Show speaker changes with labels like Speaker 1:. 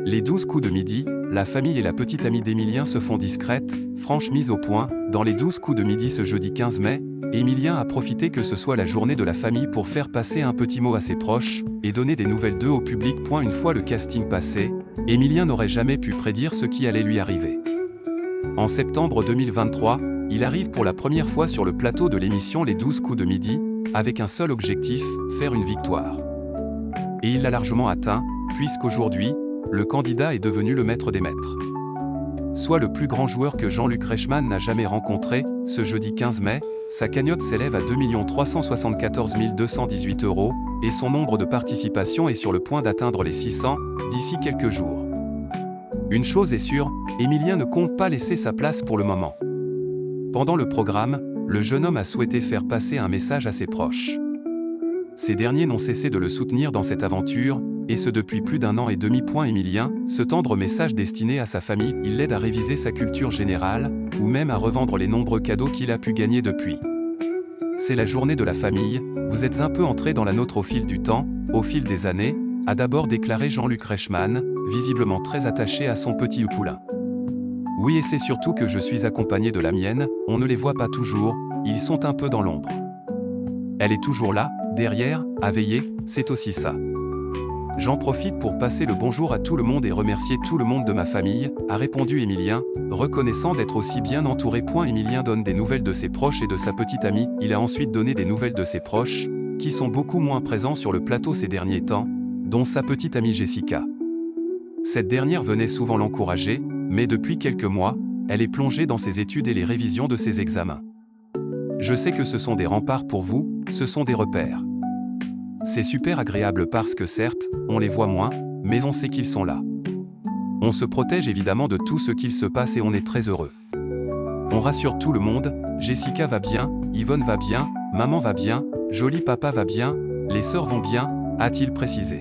Speaker 1: Les 12 coups de midi, la famille et la petite amie d'Emilien se font discrète, franche mise au point. Dans les 12 coups de midi ce jeudi 15 mai, Emilien a profité que ce soit la journée de la famille pour faire passer un petit mot à ses proches, et donner des nouvelles d'eux au public. Une fois le casting passé, Emilien n'aurait jamais pu prédire ce qui allait lui arriver. En septembre 2023, il arrive pour la première fois sur le plateau de l'émission Les 12 coups de midi, avec un seul objectif, faire une victoire. Et il l'a largement atteint, puisqu'aujourd'hui, le candidat est devenu le maître des maîtres. Soit le plus grand joueur que Jean-Luc Reichmann n'a jamais rencontré. Ce jeudi 15 mai, sa cagnotte s'élève à 2 374 218 €, et son nombre de participations est sur le point d'atteindre les 600, d'ici quelques jours. Une chose est sûre, Emilien ne compte pas laisser sa place pour le moment. Pendant le programme, le jeune homme a souhaité faire passer un message à ses proches. Ces derniers n'ont cessé de le soutenir dans cette aventure, et ce depuis plus d'1 an et demi. Emilien, ce tendre message destiné à sa famille, il l'aide à réviser sa culture générale, ou même à revendre les nombreux cadeaux qu'il a pu gagner depuis. C'est la journée de la famille, vous êtes un peu entré dans la nôtre au fil du temps, au fil des années, a d'abord déclaré Jean-Luc Reichmann, visiblement très attaché à son petit poulain. Oui, et c'est surtout que je suis accompagné de la mienne, on ne les voit pas toujours, ils sont un peu dans l'ombre. Elle est toujours là, derrière, à veiller, c'est aussi ça. J'en profite pour passer le bonjour à tout le monde et remercier tout le monde de ma famille, a répondu Emilien, reconnaissant d'être aussi bien entouré. Emilien donne des nouvelles de ses proches et de sa petite amie. Il a ensuite donné des nouvelles de ses proches, qui sont beaucoup moins présents sur le plateau ces derniers temps, dont sa petite amie Jessica. Cette dernière venait souvent l'encourager, mais depuis quelques mois, elle est plongée dans ses études et les révisions de ses examens. Je sais que ce sont des remparts pour vous, ce sont des repères. C'est super agréable parce que certes, on les voit moins, mais on sait qu'ils sont là. On se protège évidemment de tout ce qu'il se passe et on est très heureux. On rassure tout le monde, Jessica va bien, Yvonne va bien, maman va bien, joli papa va bien, les sœurs vont bien, a-t-il précisé.